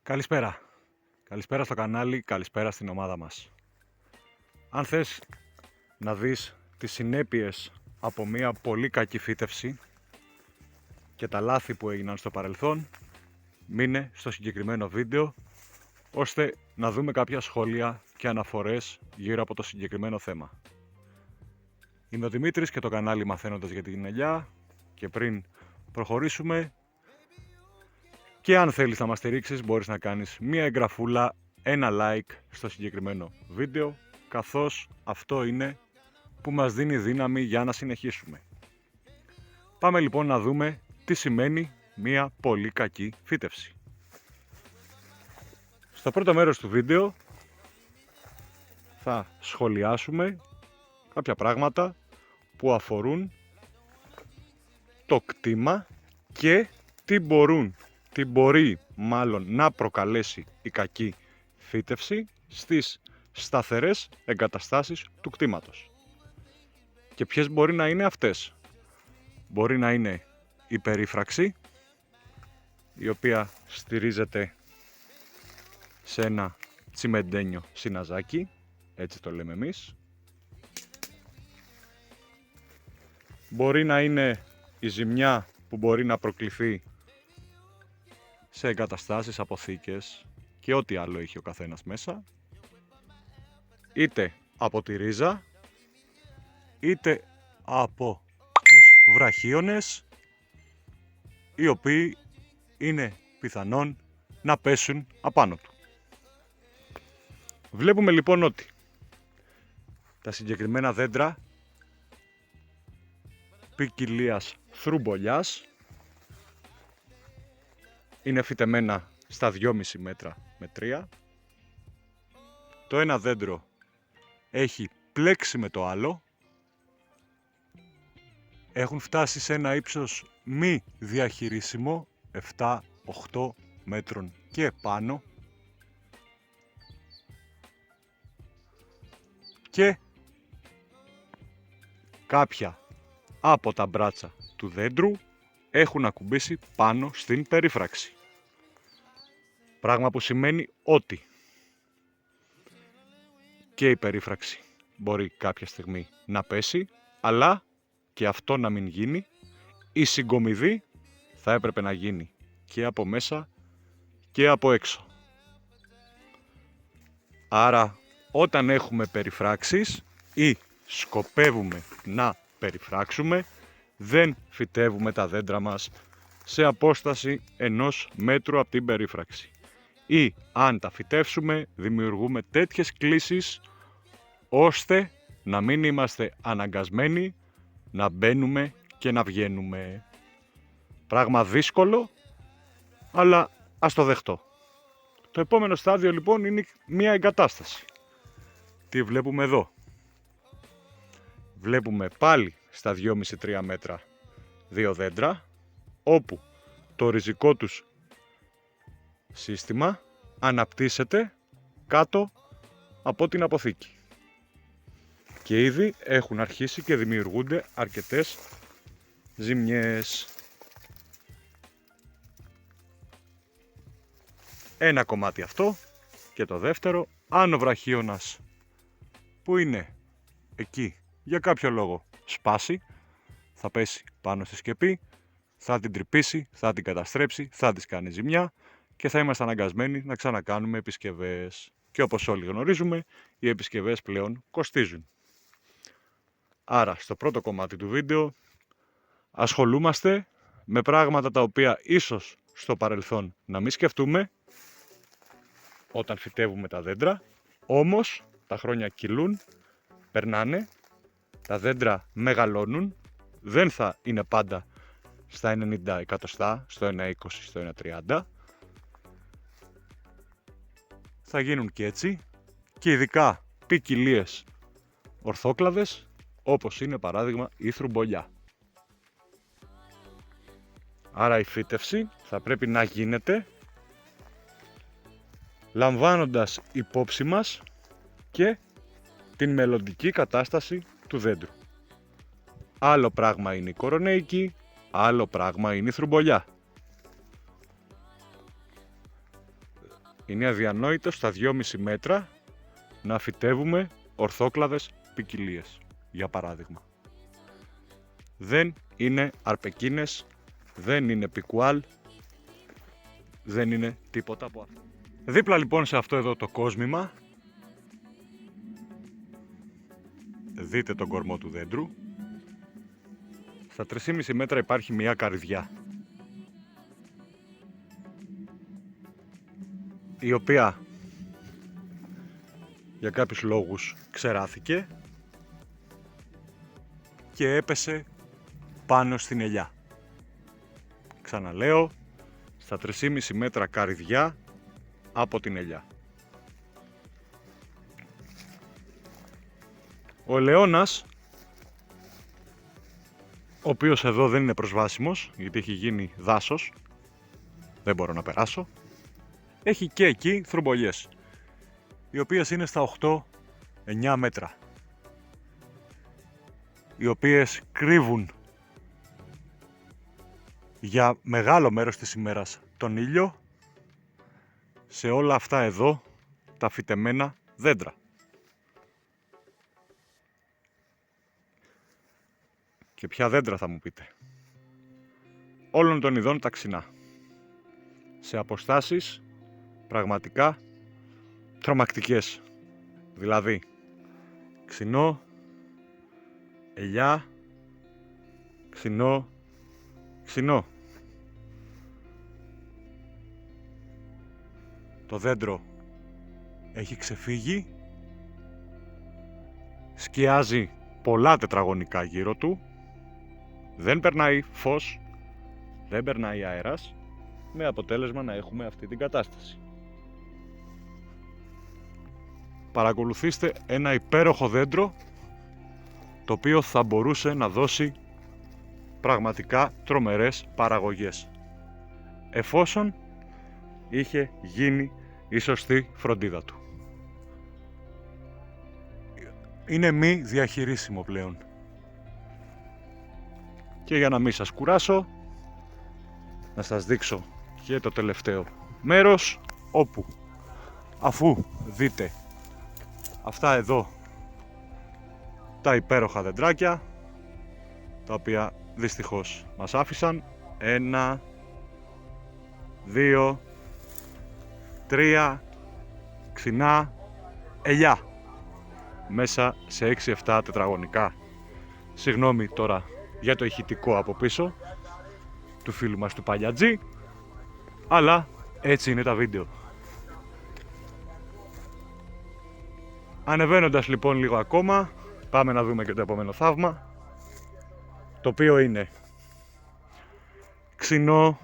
Καλησπέρα. Καλησπέρα στο κανάλι, καλησπέρα στην ομάδα μας. Αν θες να δεις τις συνέπειες από μια πολύ κακή φύτευση και τα λάθη που έγιναν στο παρελθόν, μείνε στο συγκεκριμένο βίντεο, ώστε να δούμε κάποια σχόλια και αναφορές γύρω από το συγκεκριμένο θέμα. Είμαι ο Δημήτρης και το κανάλι Μαθαίνοντας για την Ελιά, και πριν προχωρήσουμε, και αν θέλεις να μας στηρίξεις, μπορείς να κάνεις μία εγγραφούλα, ένα like στο συγκεκριμένο βίντεο, καθώς αυτό είναι που μας δίνει δύναμη για να συνεχίσουμε. Πάμε λοιπόν να δούμε τι σημαίνει μία πολύ κακή φύτευση. Στο πρώτο μέρος του βίντεο θα σχολιάσουμε κάποια πράγματα που αφορούν το κτήμα και τι μπορεί να προκαλέσει η κακή φύτευση στις σταθερές εγκαταστάσεις του κτήματος. Και ποιες μπορεί να είναι αυτές? Μπορεί να είναι η περίφραξη, η οποία στηρίζεται σε ένα τσιμεντένιο συναζάκι, έτσι το λέμε εμείς. Μπορεί να είναι η ζημιά που μπορεί να προκληθεί σε εγκαταστάσεις, αποθήκες και ό,τι άλλο έχει ο καθένας μέσα, είτε από τη ρίζα, είτε από τους βραχίονες, οι οποίοι είναι πιθανόν να πέσουν απάνω του. Βλέπουμε λοιπόν ότι τα συγκεκριμένα δέντρα ποικιλίας θρουμπολιάς είναι φυτεμένα στα 2,5 μέτρα με 3. Το ένα δέντρο έχει πλέξει με το άλλο. Έχουν φτάσει σε ένα ύψος μη διαχειρίσιμο 7-8 μέτρων και πάνω. Και κάποια από τα μπράτσα του δέντρου έχουν ακουμπήσει πάνω στην περίφραξη. Πράγμα που σημαίνει ότι και η περίφραξη μπορεί κάποια στιγμή να πέσει, αλλά και αυτό να μην γίνει. Η συγκομιδή θα έπρεπε να γίνει και από μέσα και από έξω. Άρα όταν έχουμε περιφράξεις ή σκοπεύουμε να περιφράξουμε, δεν φυτεύουμε τα δέντρα μας σε απόσταση 1 μέτρου από την περίφραξη. Ή αν τα φυτεύσουμε, δημιουργούμε τέτοιες κλίσεις ώστε να μην είμαστε αναγκασμένοι να μπαίνουμε και να βγαίνουμε. Πράγμα δύσκολο, αλλά ας το δεχτώ. Το επόμενο στάδιο λοιπόν είναι μια εγκατάσταση. Τι βλέπουμε εδώ? Βλέπουμε πάλι στα 2,5-3 μέτρα 2 δέντρα, όπου το ριζικό τους σύστημα αναπτύσσεται κάτω από την αποθήκη. Και ήδη έχουν αρχίσει και δημιουργούνται αρκετές ζημιές. Ένα κομμάτι αυτό, και το δεύτερο, αν ο βραχίωνας που είναι εκεί για κάποιο λόγο σπάσει, θα πέσει πάνω στη σκεπή, θα την τρυπήσει, θα την καταστρέψει, θα της κάνει ζημιά και θα είμαστε αναγκασμένοι να ξανακάνουμε επισκευές. Και όπως όλοι γνωρίζουμε, οι επισκευές πλέον κοστίζουν. Άρα, στο πρώτο κομμάτι του βίντεο ασχολούμαστε με πράγματα τα οποία ίσως στο παρελθόν να μην σκεφτούμε όταν φυτεύουμε τα δέντρα, όμως τα χρόνια κυλούν, περνάνε, τα δέντρα μεγαλώνουν, δεν θα είναι πάντα στα 90 εκατοστά, στο 1,20, στο 1,30. Θα γίνουν και έτσι, και ειδικά ποικιλίες ορθόκλαδες, όπως είναι παράδειγμα η θρουμπολιά. Άρα η φύτευση θα πρέπει να γίνεται λαμβάνοντας υπόψη μας και την μελλοντική κατάσταση του δέντρου. Άλλο πράγμα είναι η κορονέικη, άλλο πράγμα είναι η θρουμπολιά. είναι αδιανόητο στα 2,5 μέτρα να φυτεύουμε ορθόκλαδες ποικιλίες, για παράδειγμα. Δεν είναι αρπεκίνες, δεν είναι πικουάλ, δεν είναι τίποτα από αυτό. Δίπλα λοιπόν σε αυτό εδώ το κόσμημα, δείτε τον κορμό του δέντρου. Στα 3,5 μέτρα υπάρχει μια καρυδιά, η οποία για κάποιους λόγους ξεράθηκε και έπεσε πάνω στην ελιά. Ξαναλέω, στα 3,5 μέτρα καρυδιά από την ελιά. Ο ελαιώνας, ο οποίος εδώ δεν είναι προσβάσιμος γιατί έχει γίνει δάσος, δεν μπορώ να περάσω, έχει και εκεί θρομπολιές, οι οποίες είναι στα 8-9 μέτρα, οι οποίες κρύβουν για μεγάλο μέρος της ημέρας τον ήλιο σε όλα αυτά εδώ τα φυτεμένα δέντρα. Και ποια δέντρα θα μου πείτε? Όλων των ειδών τα ξινά, σε αποστάσεις πραγματικά τρομακτικές. Δηλαδή ξινό, ελιά, ξινό, ξινό. Το δέντρο έχει ξεφύγει, σκιάζει πολλά τετραγωνικά γύρω του, δεν περνάει φως, δεν περνάει αέρας, με αποτέλεσμα να έχουμε αυτή την κατάσταση. Παρακολουθήστε ένα υπέροχο δέντρο, το οποίο θα μπορούσε να δώσει πραγματικά τρομερές παραγωγές, εφόσον είχε γίνει η σωστή φροντίδα του. Είναι μη διαχειρίσιμο πλέον. Και για να μην σας κουράσω, να σας δείξω και το τελευταίο μέρος, όπου αφού δείτε αυτά εδώ τα υπέροχα δεντράκια, τα οποία δυστυχώς μας άφησαν 1, 2, 3 ξινά ελιά μέσα σε 6-7 τετραγωνικά. Συγγνώμη τώρα για το ηχητικό από πίσω του φίλου μας του Παλιατζή, αλλά έτσι είναι τα βίντεο. Ανεβαίνοντας λοιπόν λίγο ακόμα, πάμε να δούμε και το επόμενο θαύμα, το οποίο είναι ξινό,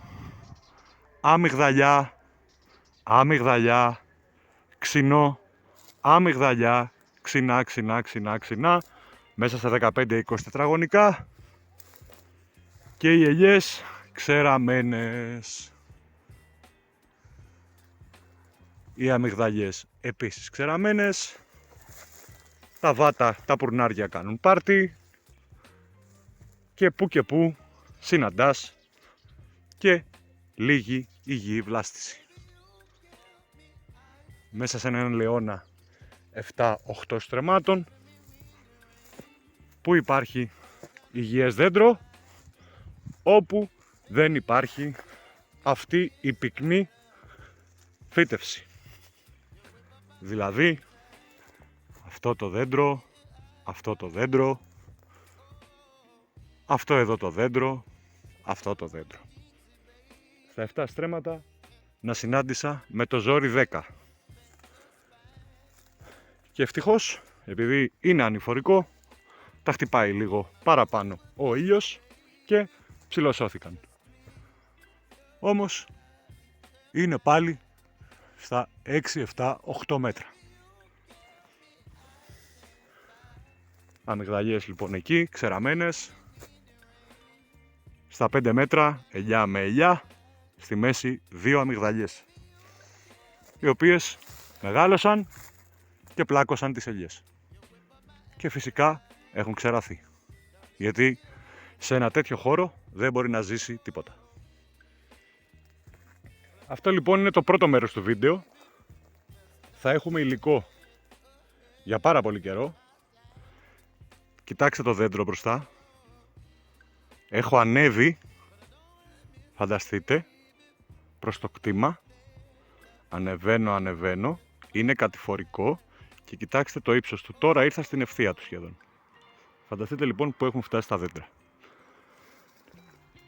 αμυγδαλιά, αμυγδαλιά, ξινό, αμυγδαλιά, ξινά, ξινά, ξινά, ξινά, μέσα στα 15-20 τετραγωνικά, και οι ελιές ξεραμένες. Οι αμυγδαλιές επίσης ξεραμένες, τα βάτα, τα πουρνάρια κάνουν πάρτι, και που συναντάς και λίγη υγιή βλάστηση. Μέσα σε έναν λεώνα 7-8 στρεμμάτων, που υπάρχει υγιές δέντρο, όπου δεν υπάρχει αυτή η πυκνή φύτευση. Δηλαδή αυτό το δέντρο, αυτό το δέντρο, αυτό εδώ το δέντρο, αυτό το δέντρο. Στα 7 στρέμματα να συνάντησα με το ζόρι 10. Και ευτυχώς, επειδή είναι ανηφορικό, τα χτυπάει λίγο παραπάνω ο ήλιος και ψιλοσώθηκαν. Όμως είναι πάλι στα 6, 7, 8 μέτρα. Αμυγδαλιές λοιπόν εκεί, ξεραμένες. Στα 5 μέτρα, ελιά με ελιά, στη μέση 2 αμυγδαλιές, οι οποίες μεγάλωσαν και πλάκωσαν τις ελιές. Και φυσικά έχουν ξεραθεί, γιατί σε ένα τέτοιο χώρο δεν μπορεί να ζήσει τίποτα. Αυτό λοιπόν είναι το πρώτο μέρος του βίντεο. θα έχουμε υλικό για πάρα πολύ καιρό. Κοιτάξτε το δέντρο μπροστά. Έχω ανέβει, φανταστείτε, προς το κτήμα. Ανεβαίνω. Είναι κατηφορικό και κοιτάξτε το ύψος του. Τώρα ήρθα στην ευθεία του σχεδόν. Φανταστείτε λοιπόν που έχουν φτάσει τα δέντρα.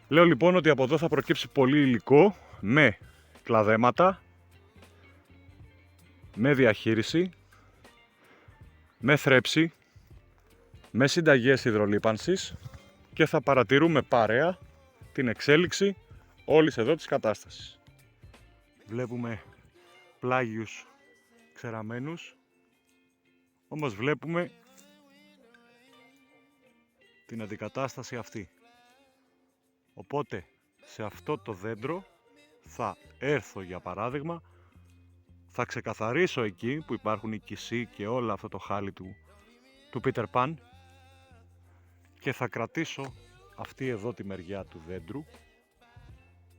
Λέω λοιπόν ότι από εδώ θα προκύψει πολύ υλικό με κλαδέματα, με διαχείριση, με θρέψη, με συνταγές υδρολείπανσης και θα παρατηρούμε παρέα την εξέλιξη όλης εδώ της κατάστασης. Βλέπουμε πλάγιους ξεραμένους, όμως βλέπουμε την αντικατάσταση αυτή. Οπότε σε αυτό το δέντρο θα έρθω για παράδειγμα, θα ξεκαθαρίσω εκεί που υπάρχουν οι κυσί και όλο αυτό το χάλι του Peter Pan και θα κρατήσω αυτή εδώ τη μεριά του δέντρου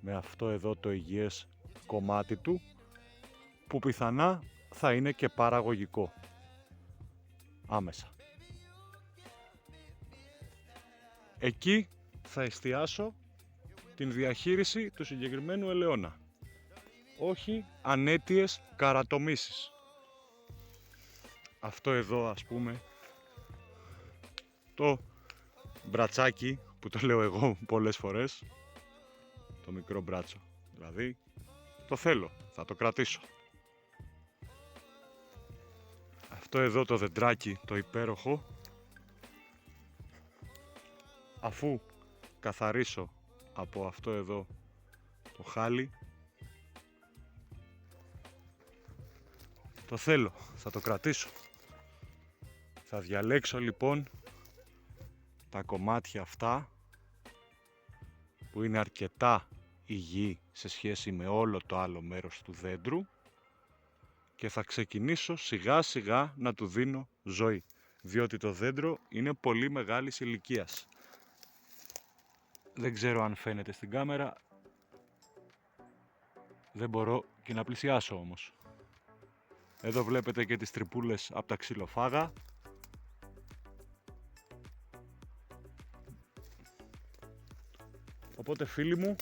με αυτό εδώ το υγιές κομμάτι του που πιθανά θα είναι και παραγωγικό άμεσα. Εκεί θα εστιάσω την διαχείριση του συγκεκριμένου ελαιόνα. Όχι ανέτειες καρατομήσεις. Αυτό εδώ ας πούμε το μπρατσάκι που το λέω εγώ πολλές φορές, το μικρό μπράτσο δηλαδή, το θέλω, θα το κρατήσω. Αυτό εδώ το δεντράκι το υπέροχο, αφού καθαρίσω από αυτό εδώ το χάλι, το θέλω, θα το κρατήσω. Θα διαλέξω λοιπόν τα κομμάτια αυτά που είναι αρκετά υγιή σε σχέση με όλο το άλλο μέρος του δέντρου και θα ξεκινήσω σιγά σιγά να του δίνω ζωή, διότι το δέντρο είναι πολύ μεγάλης ηλικίας. Δεν ξέρω αν φαίνεται στην κάμερα, δεν μπορώ και να πλησιάσω όμως. Εδώ βλέπετε και τις τρυπούλες από τα ξυλοφάγα. Οπότε φίλοι μου,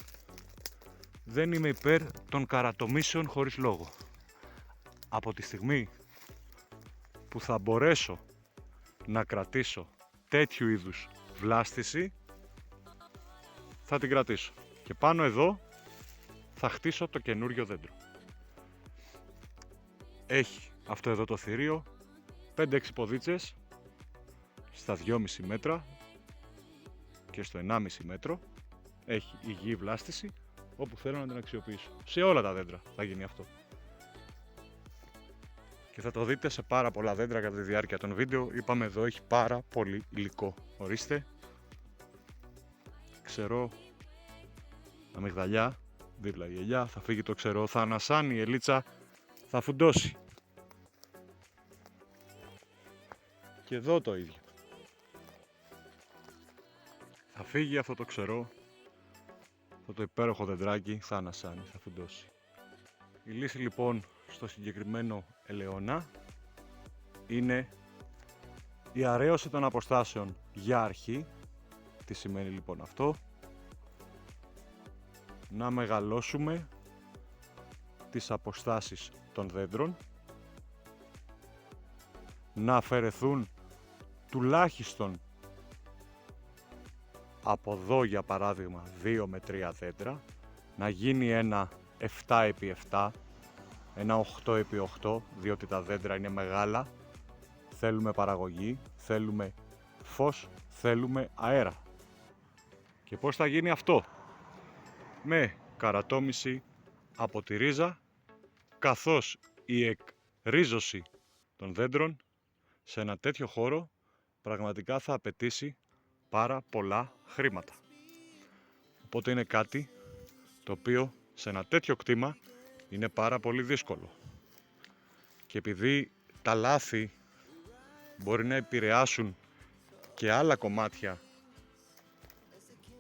δεν είμαι υπέρ των καρατομήσεων χωρίς λόγο. Από τη στιγμή που θα μπορέσω να κρατήσω τέτοιου είδους βλάστηση, θα την κρατήσω. Και πάνω εδώ θα χτίσω το καινούριο δέντρο. Έχει αυτό εδώ το θηρίο 5-6 ποδίτσες στα 2,5 μέτρα και στο 1,5 μέτρο. Έχει υγιή βλάστηση όπου θέλω να την αξιοποιήσω. Σε όλα τα δέντρα θα γίνει αυτό. Και θα το δείτε σε πάρα πολλά δέντρα κατά τη διάρκεια των βίντεο. Είπαμε εδώ έχει πάρα πολύ υλικό. Ορίστε. Ξερό. Αμυγδαλιά. Δίπλα η ελιά. Θα φύγει το ξερό. Θα ανασάνει η ελίτσα. Θα φουντώσει. Και εδώ το ίδιο. Θα φύγει αυτό το ξερό. Αυτό το υπέροχο δεντράκι θα ανασάνει. Θα φουντώσει. Η λύση λοιπόν στο συγκεκριμένο ελαιόνα είναι η αραίωση των αποστάσεων για αρχή. Τι σημαίνει λοιπόν αυτό? Να μεγαλώσουμε τις αποστάσεις των δέντρων, να αφαιρεθούν τουλάχιστον από εδώ για παράδειγμα 2 με 3 δέντρα, να γίνει ένα 7x7, ένα 8x8, διότι τα δέντρα είναι μεγάλα, θέλουμε παραγωγή, θέλουμε φως, θέλουμε αέρα. Και πώς θα γίνει αυτό? Με καρατόμηση από τη ρίζα, καθώς η εκρίζωση των δέντρων σε ένα τέτοιο χώρο πραγματικά θα απαιτήσει πάρα πολλά χρήματα. Οπότε είναι κάτι το οποίο σε ένα τέτοιο κτήμα είναι πάρα πολύ δύσκολο. Και επειδή τα λάθη μπορεί να επηρεάσουν και άλλα κομμάτια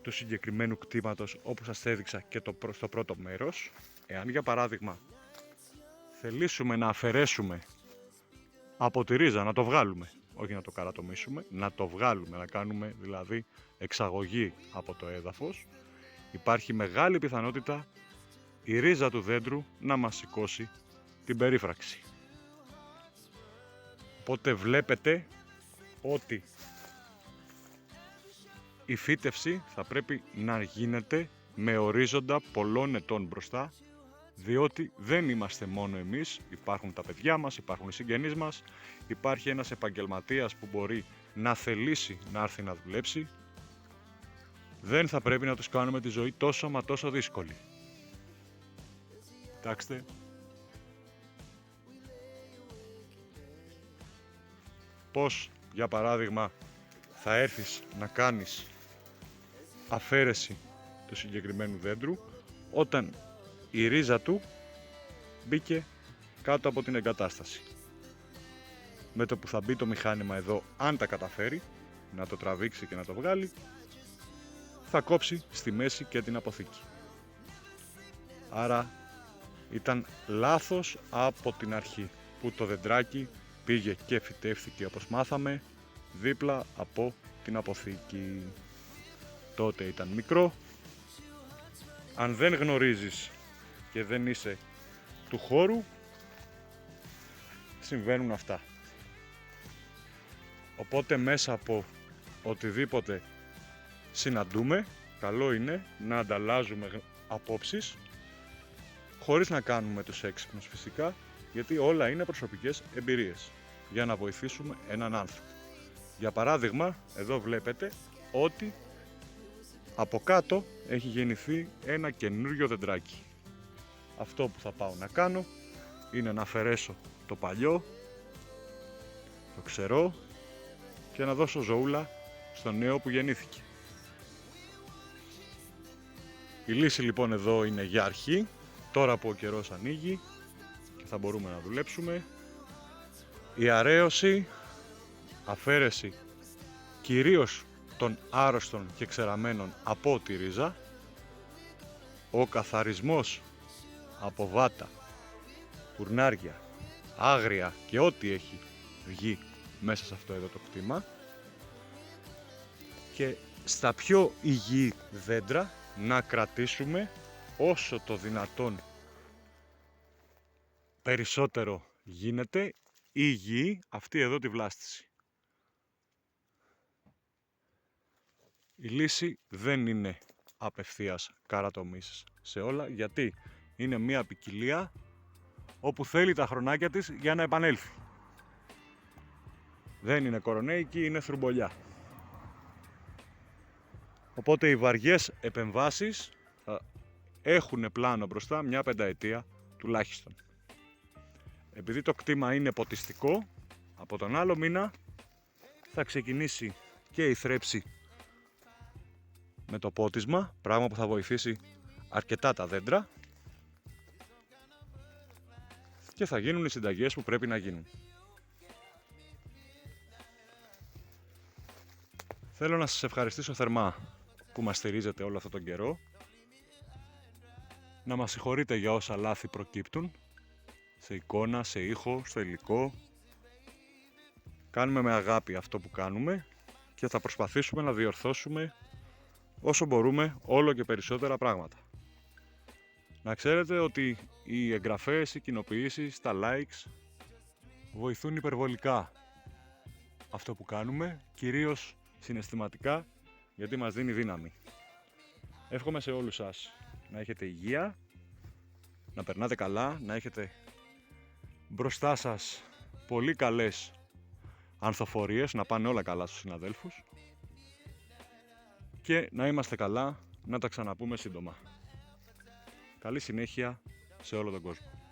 του συγκεκριμένου κτήματος, όπως σας έδειξα και στο πρώτο μέρος, εάν για παράδειγμα θελήσουμε να αφαιρέσουμε από τη ρίζα, να το βγάλουμε, όχι να το καρατομήσουμε, να το βγάλουμε, να κάνουμε δηλαδή εξαγωγή από το έδαφος, υπάρχει μεγάλη πιθανότητα η ρίζα του δέντρου να μας σηκώσει την περίφραξη. Οπότε βλέπετε ότι η φύτευση θα πρέπει να γίνεται με ορίζοντα πολλών ετών μπροστά, διότι δεν είμαστε μόνο εμείς, υπάρχουν τα παιδιά μας, υπάρχουν οι συγγενείς μας, υπάρχει ένας επαγγελματίας που μπορεί να θελήσει να έρθει να δουλέψει. Δεν θα πρέπει να τους κάνουμε τη ζωή τόσο μα τόσο δύσκολη. Κοιτάξτε. Πώς, για παράδειγμα, θα έρθεις να κάνεις αφαίρεση του συγκεκριμένου δέντρου όταν η ρίζα του μπήκε κάτω από την εγκατάσταση. Με το που θα μπει το μηχάνημα εδώ, αν τα καταφέρει να το τραβήξει και να το βγάλει, θα κόψει στη μέση και την αποθήκη. Άρα ήταν λάθος από την αρχή που το δεντράκι πήγε και φυτεύθηκε, όπως μάθαμε, δίπλα από την αποθήκη. Τότε ήταν μικρό. Αν δεν γνωρίζεις και δεν είσαι του χώρου, συμβαίνουν αυτά. Οπότε μέσα από οτιδήποτε συναντούμε, καλό είναι να ανταλλάζουμε απόψεις, χωρίς να κάνουμε τους έξυπνους φυσικά, γιατί όλα είναι προσωπικές εμπειρίες, για να βοηθήσουμε έναν άνθρωπο. Για παράδειγμα, εδώ βλέπετε ότι από κάτω έχει γεννηθεί ένα καινούριο δεντράκι. Αυτό που θα πάω να κάνω είναι να αφαιρέσω το παλιό, το ξερό, και να δώσω ζωούλα στο νέο που γεννήθηκε. Η λύση λοιπόν εδώ είναι για αρχή, τώρα που ο καιρός ανοίγει και θα μπορούμε να δουλέψουμε. Η αραίωση, αφαίρεση κυρίως των άρρωστων και ξεραμένων από τη ρίζα, ο καθαρισμός από βάτα, κουρνάρια, άγρια και ό,τι έχει βγει μέσα σε αυτό εδώ το κτήμα, και στα πιο υγιή δέντρα να κρατήσουμε όσο το δυνατόν περισσότερο γίνεται υγιή αυτή εδώ τη βλάστηση. Η λύση δεν είναι απευθείας καρατομήσεις σε όλα, γιατί είναι μια ποικιλία όπου θέλει τα χρονάκια της για να επανέλθει. Δεν είναι κορονέικη, είναι θρουμπολιά. Οπότε οι βαριές επεμβάσεις θα έχουν πλάνο μπροστά μια πενταετία τουλάχιστον. Επειδή το κτήμα είναι ποτιστικό, από τον άλλο μήνα θα ξεκινήσει και η θρέψη με το πότισμα, πράγμα που θα βοηθήσει αρκετά τα δέντρα, και θα γίνουν οι συνταγές που πρέπει να γίνουν. Θέλω να σας ευχαριστήσω θερμά που μας στηρίζετε όλο αυτόν τον καιρό. Να μας συγχωρείτε για όσα λάθη προκύπτουν, σε εικόνα, σε ήχο, στο υλικό. Κάνουμε με αγάπη αυτό που κάνουμε και θα προσπαθήσουμε να διορθώσουμε όσο μπορούμε όλο και περισσότερα πράγματα. Να ξέρετε ότι οι εγγραφές, οι κοινοποιήσεις, τα likes βοηθούν υπερβολικά αυτό που κάνουμε, κυρίως συναισθηματικά, γιατί μας δίνει δύναμη. Εύχομαι σε όλους σας να έχετε υγεία, να περνάτε καλά, να έχετε μπροστά σας πολύ καλές ανθοφορίες, να πάνε όλα καλά στους συναδέλφους, και να είμαστε καλά, να τα ξαναπούμε σύντομα. Καλή συνέχεια σε όλο τον κόσμο.